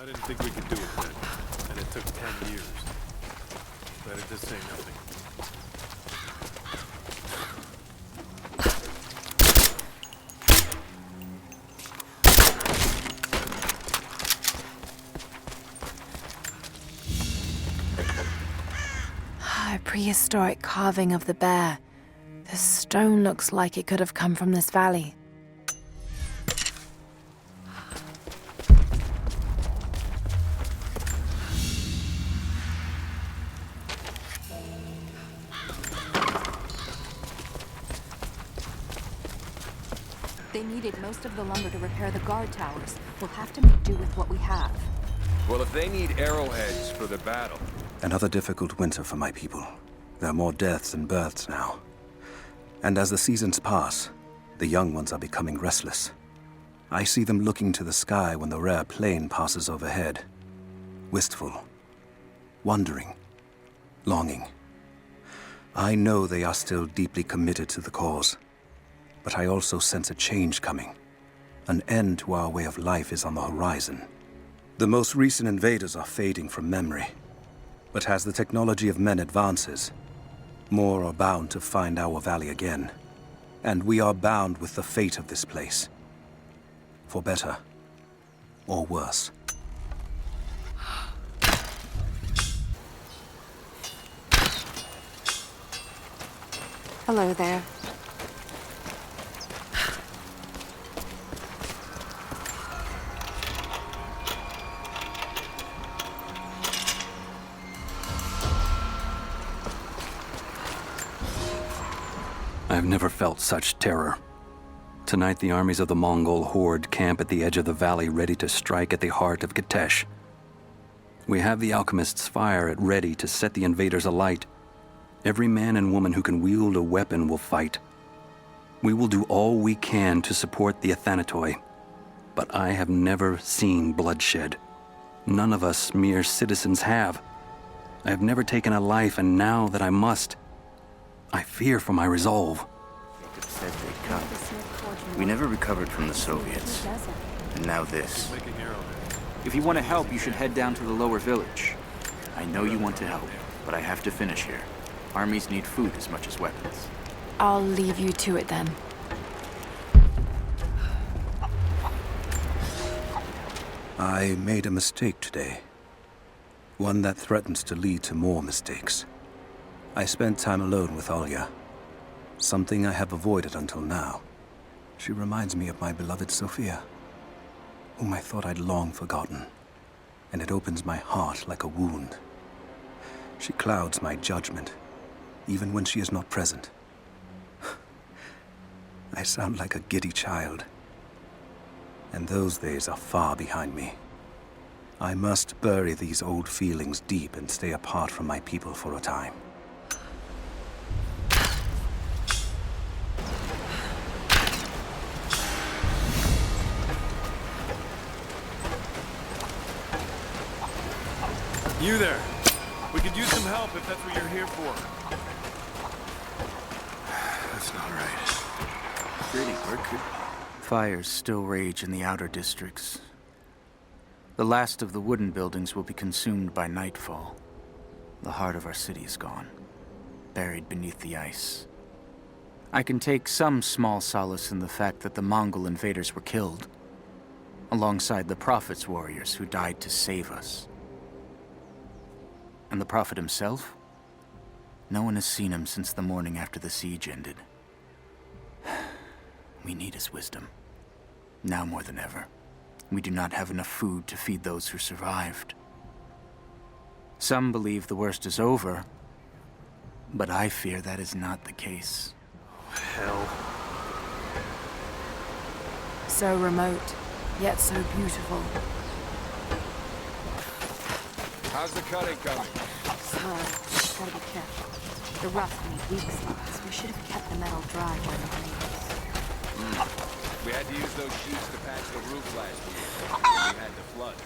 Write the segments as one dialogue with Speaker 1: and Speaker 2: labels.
Speaker 1: I didn't think we could do it then, and it took 10 years. Better to say nothing.
Speaker 2: A prehistoric carving of the bear. The stone looks like it could have come from this valley.
Speaker 3: They needed most of the lumber to repair the guard towers. We'll have to make do with what we have.
Speaker 4: Well, if they need arrowheads for the battle...
Speaker 5: Another difficult winter for my people. There are more deaths than births now. And as the seasons pass, the young ones are becoming restless. I see them looking to the sky when the rare plane passes overhead. Wistful. Wondering. Longing. I know they are still deeply committed to the cause. But I also sense a change coming. An end to our way of life is on the horizon. The most recent invaders are fading from memory. But as the technology of men advances, more are bound to find our valley again. And we are bound with the fate of this place. For better or worse.
Speaker 3: Hello there.
Speaker 6: I've never felt such terror. Tonight, the armies of the Mongol horde camp at the edge of the valley, ready to strike at the heart of Gatesh. We have the alchemist's fire at ready to set the invaders alight. Every man and woman who can wield a weapon will fight. We will do all we can to support the Athanatoi, but I have never seen bloodshed. None of us mere citizens have. I have never taken a life, and now that I must, I fear for my resolve.
Speaker 7: Jacob said they'd come. We never recovered from the Soviets. And now this.
Speaker 8: If you want to help, you should head down to the lower village.
Speaker 7: I know you want to help, but I have to finish here. Armies need food as much as weapons.
Speaker 2: I'll leave you to it then.
Speaker 5: I made a mistake today. One that threatens to lead to more mistakes. I spent time alone with Olya. Something I have avoided until now. She reminds me of my beloved Sophia, whom I thought I'd long forgotten, and it opens my heart like a wound. She clouds my judgment, even when she is not present. I sound like a giddy child, and those days are far behind me. I must bury these old feelings deep and stay apart from my people for a time.
Speaker 1: You there. We could use some help if that's what you're here for. That's not right.
Speaker 7: Pretty work. Fires still rage in the outer districts. The last of the wooden buildings will be consumed by nightfall. The heart of our city is gone, buried beneath the ice. I can take some small solace in the fact that the Mongol invaders were killed, alongside the Prophet's warriors who died to save us. And the Prophet himself? No one has seen him since the morning after the siege ended. We need his wisdom. Now more than ever. We do not have enough food to feed those who survived. Some believe the worst is over, but I fear that is not the case.
Speaker 1: Hell.
Speaker 2: So remote, yet so beautiful.
Speaker 4: How's the cutting coming?
Speaker 3: Slow. Gotta be careful. The rough made weak spots. We should have kept the metal dry during the rains.
Speaker 4: We had to use those sheets to patch the roof last year. We had the flood.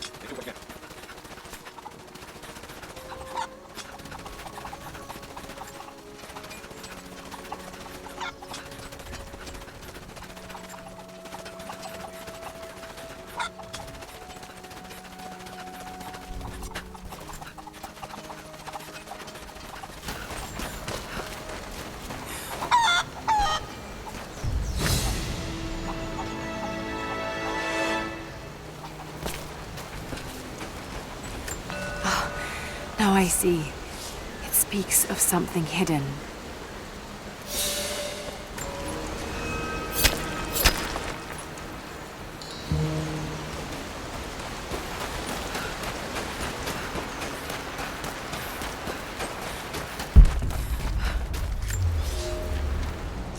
Speaker 2: I see. It speaks of something hidden.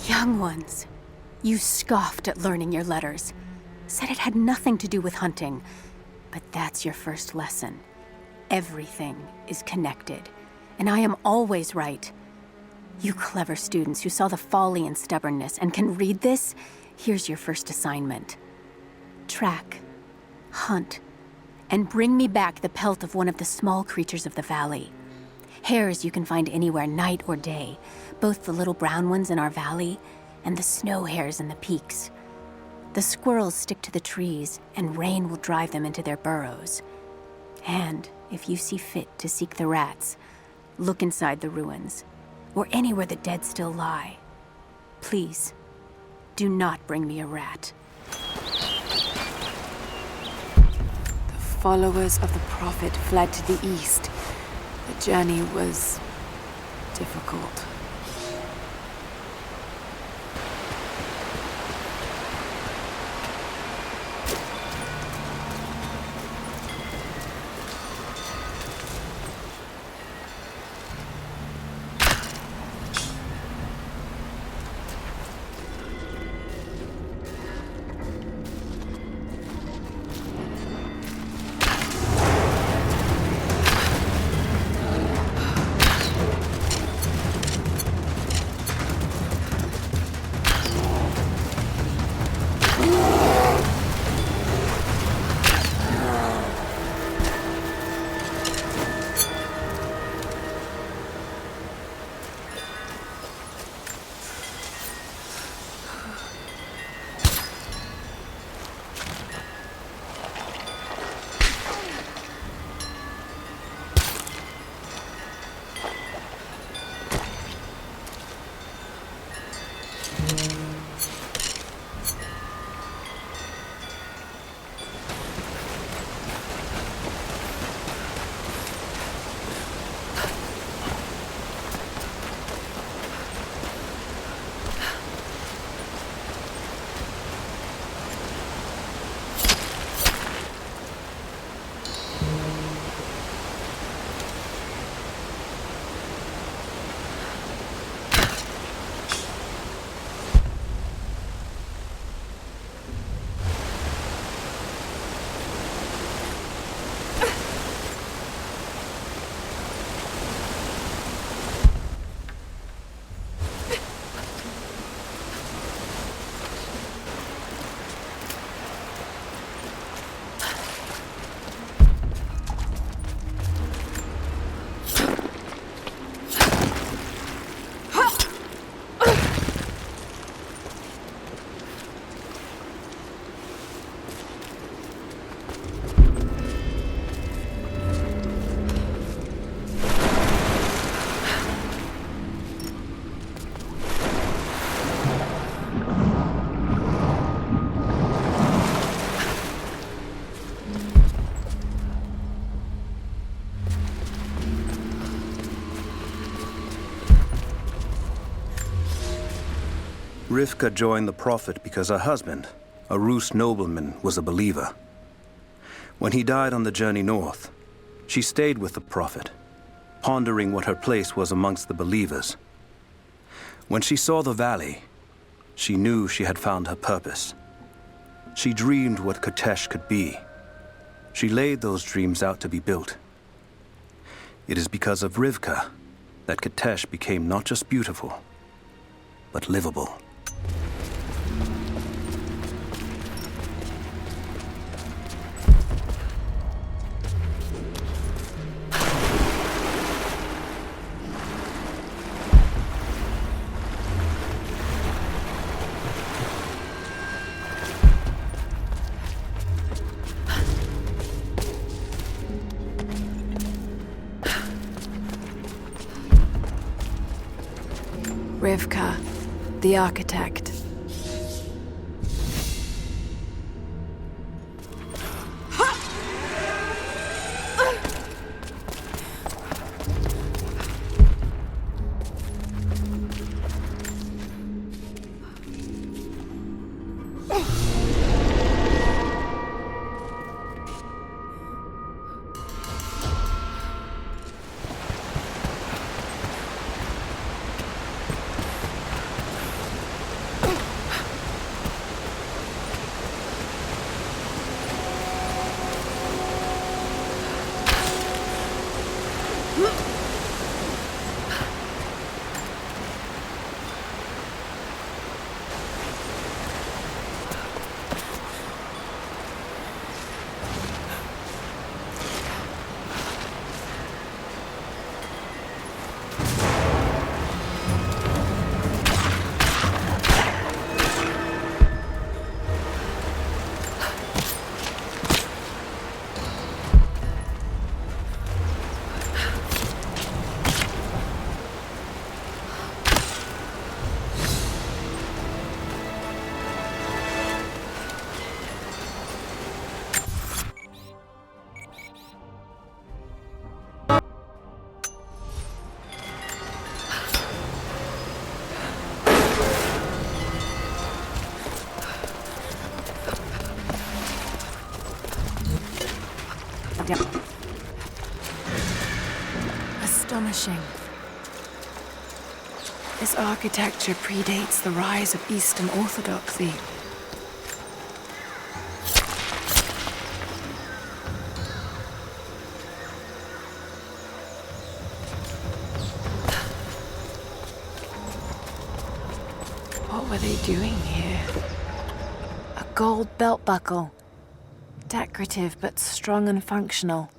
Speaker 3: Young ones, you scoffed at learning your letters. Said it had nothing to do with hunting. But that's your first lesson. Everything is connected, and I am always right. You clever students who saw the folly and stubbornness and can read this, here's your first assignment. Track, hunt, and bring me back the pelt of one of the small creatures of the valley. Hares you can find anywhere, night or day, both the little brown ones in our valley and the snow hares in the peaks. The squirrels stick to the trees, and rain will drive them into their burrows. And if you see fit to seek the rats, look inside the ruins, or anywhere the dead still lie. Please, do not bring me a rat.
Speaker 2: The followers of the Prophet fled to the east. The journey was difficult.
Speaker 5: Rivka joined the Prophet because her husband, a Rus nobleman, was a believer. When he died on the journey north, she stayed with the Prophet, pondering what her place was amongst the believers. When she saw the valley, she knew she had found her purpose. She dreamed what Katesh could be. She laid those dreams out to be built. It is because of Rivka that Katesh became not just beautiful, but livable.
Speaker 2: Rivka, the architect. down. Astonishing. This architecture predates the rise of Eastern Orthodoxy. What were they doing here? A gold belt buckle. Decorative but strong and functional.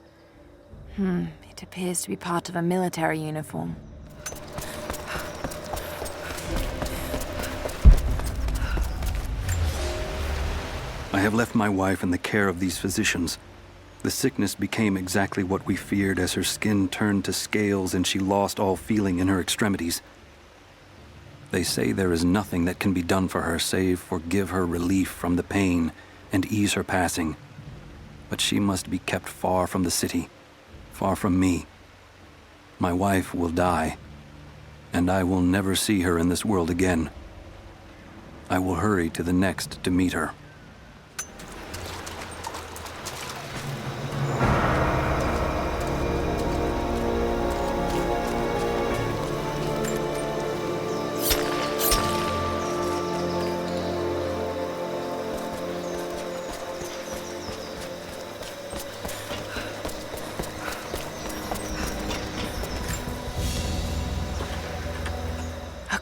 Speaker 2: It appears to be part of a military uniform.
Speaker 6: I have left my wife in the care of these physicians. The sickness became exactly what we feared as her skin turned to scales and she lost all feeling in her extremities. They say there is nothing that can be done for her save for give her relief from the pain and ease her passing. But she must be kept far from the city, far from me. My wife will die, and I will never see her in this world again. I will hurry to the next to meet her.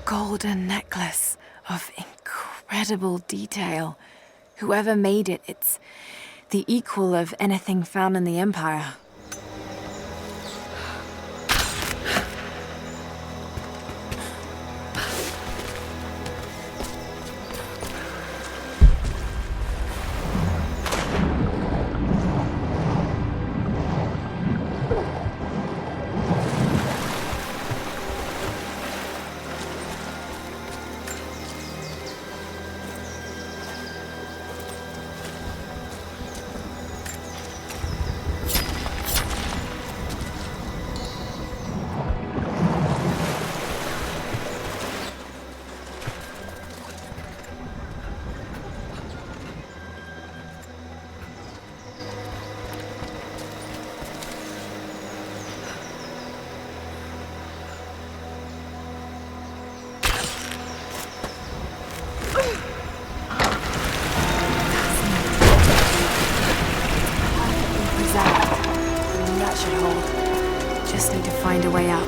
Speaker 2: Golden necklace of incredible detail. Whoever made it, it's the equal of anything found in the Empire. That should hold. Just need to find a way up.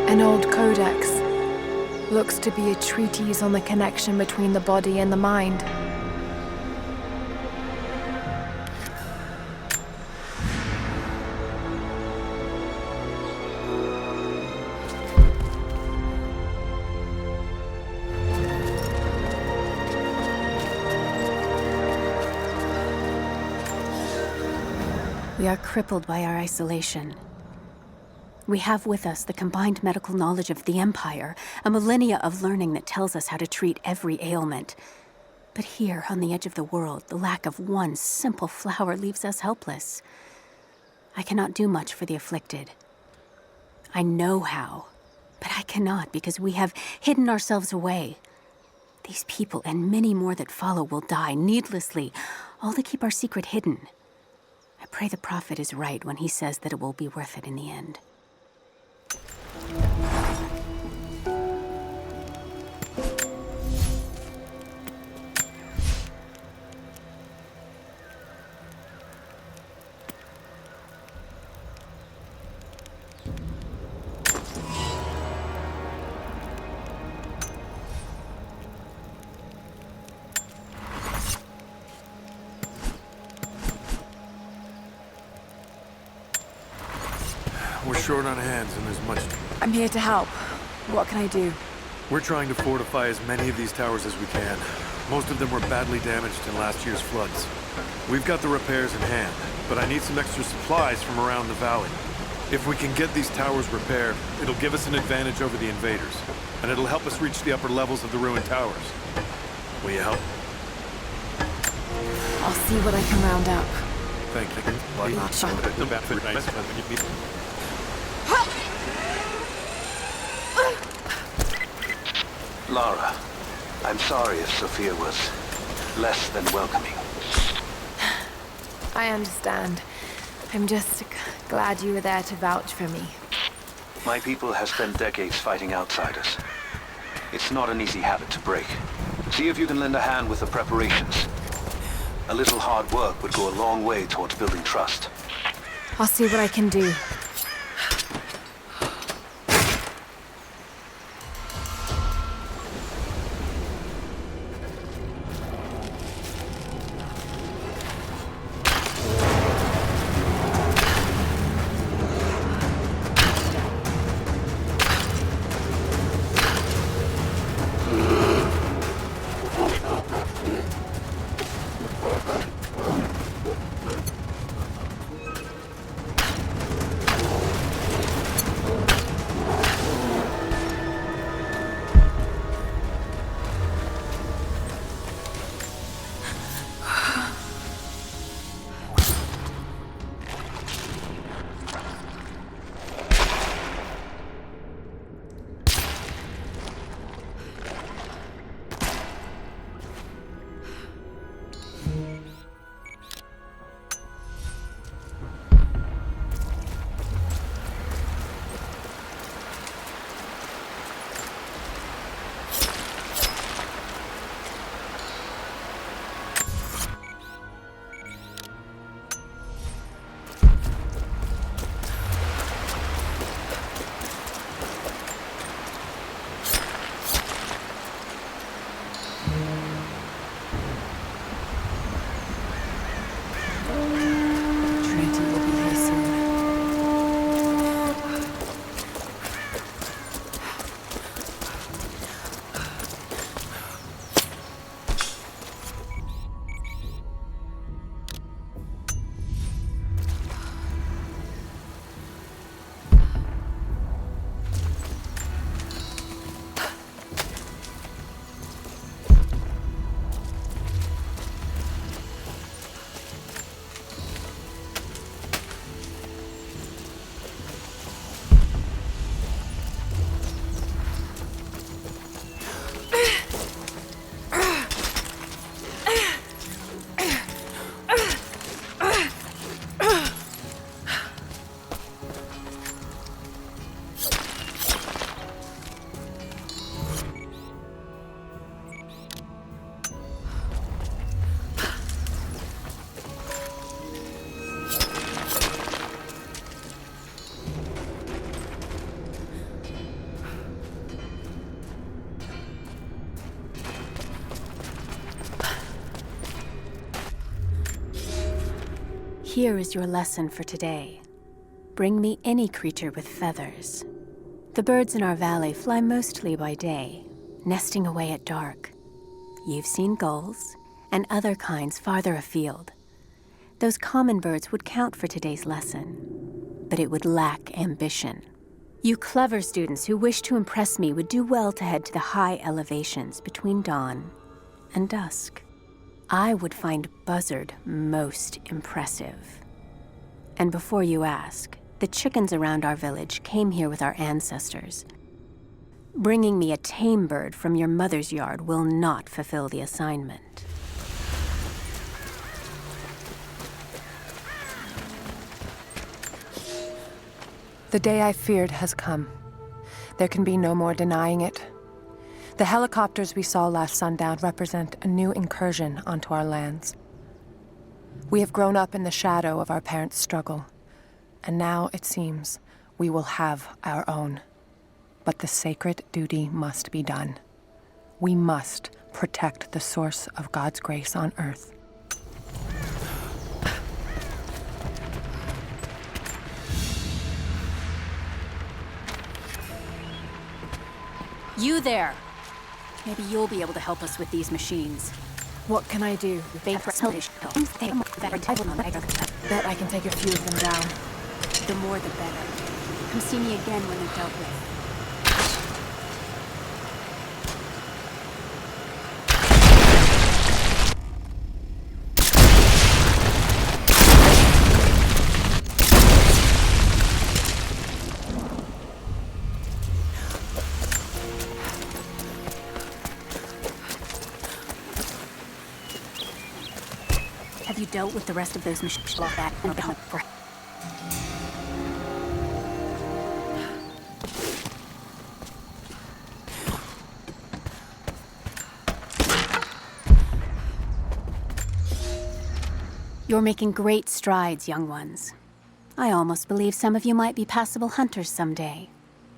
Speaker 2: An old codex. Looks to be a treatise on the connection between the body and the mind.
Speaker 3: We are crippled by our isolation. We have with us the combined medical knowledge of the Empire, a millennia of learning that tells us how to treat every ailment. But here, on the edge of the world, the lack of one simple flower leaves us helpless. I cannot do much for the afflicted. I know how, but I cannot because we have hidden ourselves away. These people and many more that follow will die needlessly, all to keep our secret hidden. I pray the prophet is right when he says that it will be worth it in the end.
Speaker 1: We're short on hands and there's much...
Speaker 2: I'm here to help. What can I do?
Speaker 1: We're trying to fortify as many of these towers as we can. Most of them were badly damaged in last year's floods. We've got the repairs in hand, but I need some extra supplies from around the valley. If we can get these towers repaired, it'll give us an advantage over the invaders, and it'll help us reach the upper levels of the ruined towers. Will you help?
Speaker 2: I'll see what I can round up.
Speaker 1: Thank you.
Speaker 5: Lara, I'm sorry if Sophia was less than welcoming.
Speaker 2: I understand. I'm just glad you were there to vouch for me.
Speaker 5: My people have spent decades fighting outsiders. It's not an easy habit to break. See if you can lend a hand with the preparations. A little hard work would go a long way towards building trust.
Speaker 2: I'll see what I can do.
Speaker 3: Here is your lesson for today. Bring me any creature with feathers. The birds in our valley fly mostly by day, nesting away at dark. You've seen gulls and other kinds farther afield. Those common birds would count for today's lesson, but it would lack ambition. You clever students who wish to impress me would do well to head to the high elevations between dawn and dusk. I would find Buzzard most impressive. And before you ask, the chickens around our village came here with our ancestors. Bringing me a tame bird from your mother's yard will not fulfill the assignment.
Speaker 9: The day I feared has come. There can be no more denying it. The helicopters we saw last sundown represent a new incursion onto our lands. We have grown up in the shadow of our parents' struggle, and now, it seems, we will have our own. But the sacred duty must be done. We must protect the source of God's grace on earth.
Speaker 3: You there! Maybe you'll be able to help us with these machines.
Speaker 2: What can I do? Bet I can take a few of them down.
Speaker 3: The more the better. Come see me again when they're dealt with. Have you dealt with the rest of those machines? You're making great strides, young ones. I almost believe some of you might be passable hunters someday.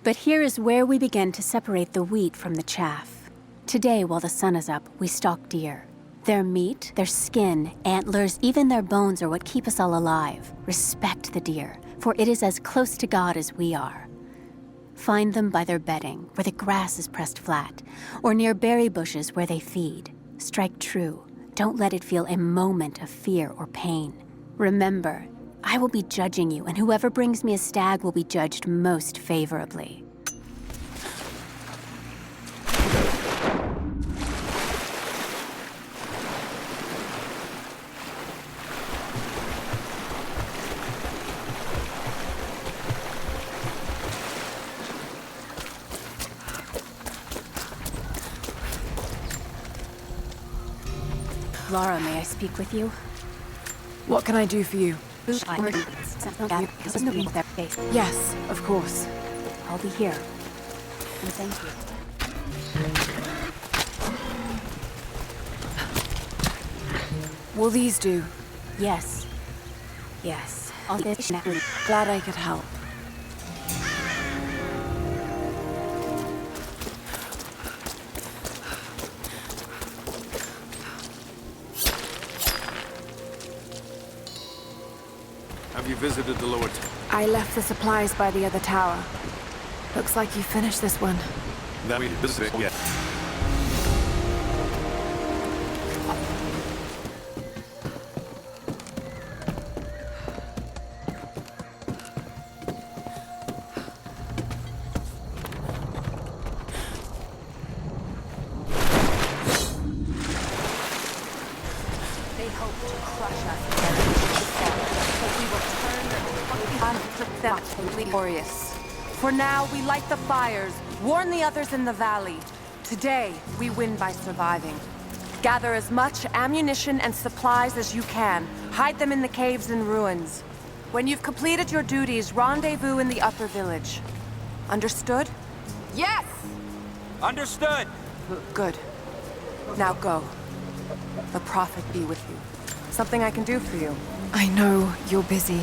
Speaker 3: But here is where we begin to separate the wheat from the chaff. Today, while the sun is up, we stalk deer. Their meat, their skin, antlers, even their bones are what keep us all alive. Respect the deer, for it is as close to God as we are. Find them by their bedding, where the grass is pressed flat, or near berry bushes where they feed. Strike true. Don't let it feel a moment of fear or pain. Remember, I will be judging you, and whoever brings me a stag will be judged most favorably. Laura, may I speak with you?
Speaker 2: What can I do for you? Yes, of course.
Speaker 3: I'll be here. And thank you.
Speaker 2: Will these do?
Speaker 3: Yes. Yes.
Speaker 2: Glad I could help.
Speaker 1: Have you visited the lower tower?
Speaker 2: I left the supplies by the other tower. Looks like you finished this one.
Speaker 1: That we visited yet.
Speaker 9: They hope to crush us, but we will turn them glorious. For now, we light the fires, warn the others in the valley. Today, we win by surviving. Gather as much ammunition and supplies as you can. Hide them in the caves and ruins. When you've completed your duties, rendezvous in the upper village. Understood?
Speaker 8: Yes! Understood!
Speaker 9: Good. Now go. The Prophet be with you. Something I can do for you.
Speaker 2: I know you're busy.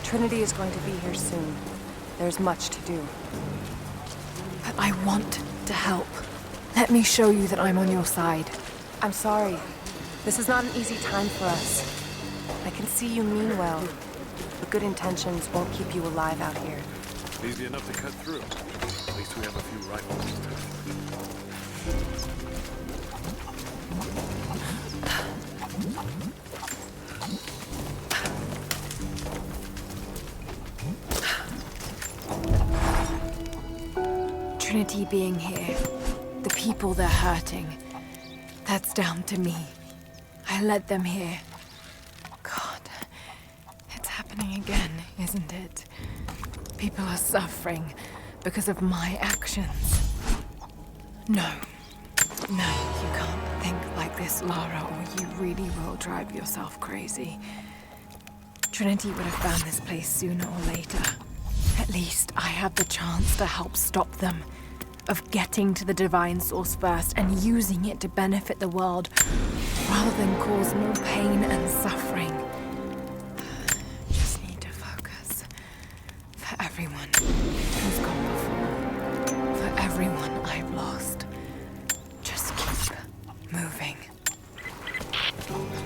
Speaker 9: Trinity is going to be here soon. There's much to do.
Speaker 2: But I want to help. Let me show you that I'm on your side.
Speaker 9: I'm sorry. This is not an easy time for us. I can see you mean well, but good intentions won't keep you alive out here.
Speaker 1: Easy enough to cut through. At least we have a few rifles.
Speaker 2: Trinity being here, the people they're hurting, that's down to me. I led them here. God, it's happening again, isn't it? People are suffering because of my actions. No, you can't think like this, Lara, or you really will drive yourself crazy. Trinity would have found this place sooner or later. At least I have the chance to help stop them. Of getting to the divine source first and using it to benefit the world, rather than cause more pain and suffering. Just need to focus. For everyone who's gone before. For everyone I've lost. Just keep moving.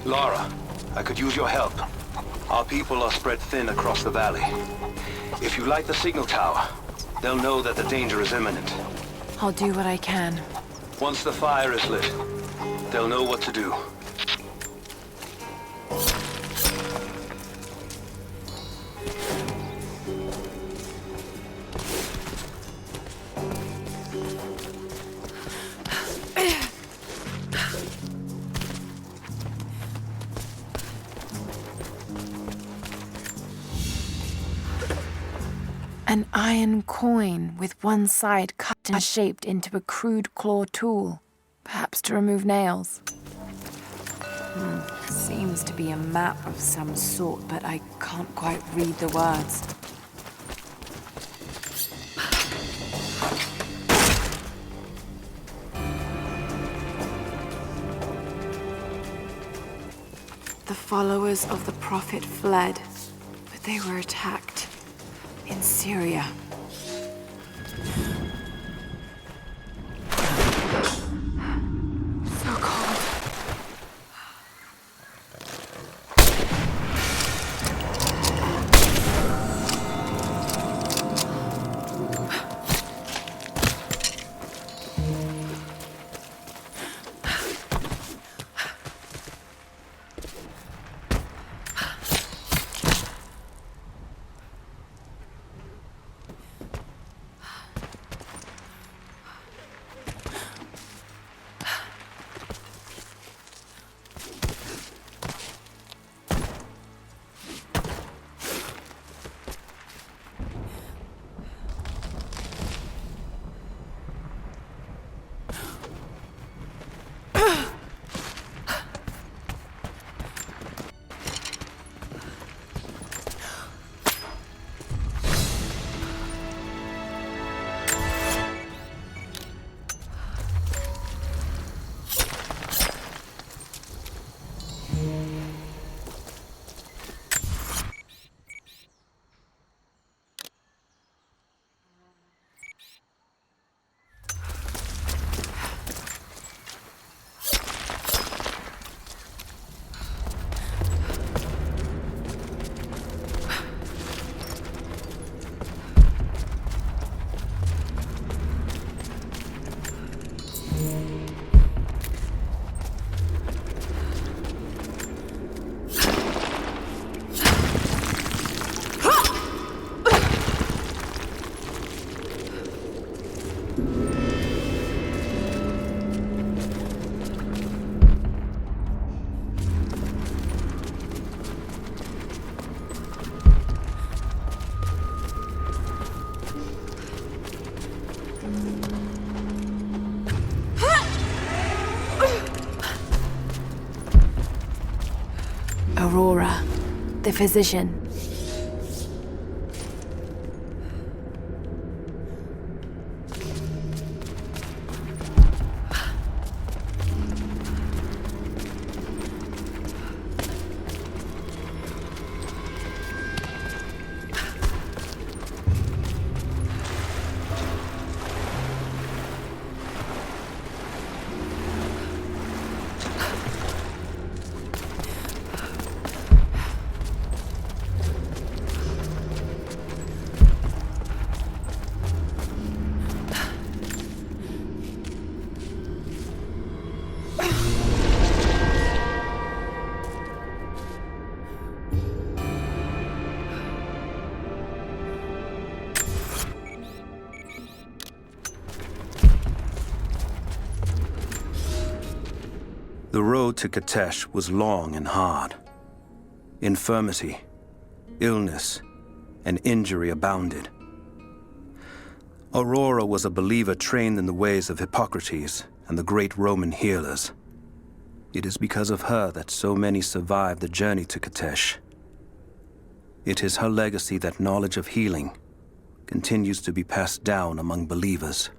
Speaker 5: Lara, I could use your help. Our people are spread thin across the valley. If you light the signal tower, they'll know that the danger is imminent.
Speaker 2: I'll do what I can.
Speaker 5: Once the fire is lit, they'll know what to do.
Speaker 2: An iron coin with one side cut and shaped into a crude claw tool, perhaps to remove nails. Seems to be a map of some sort, but I can't quite read the words. The followers of the Prophet fled, but they were attacked. In Syria. So cold. Aurora, the physician.
Speaker 5: The road to Katesh was long and hard. Infirmity, illness, and injury abounded. Aurora was a believer trained in the ways of Hippocrates and the great Roman healers. It is because of her that so many survived the journey to Katesh. It is her legacy that knowledge of healing continues to be passed down among believers.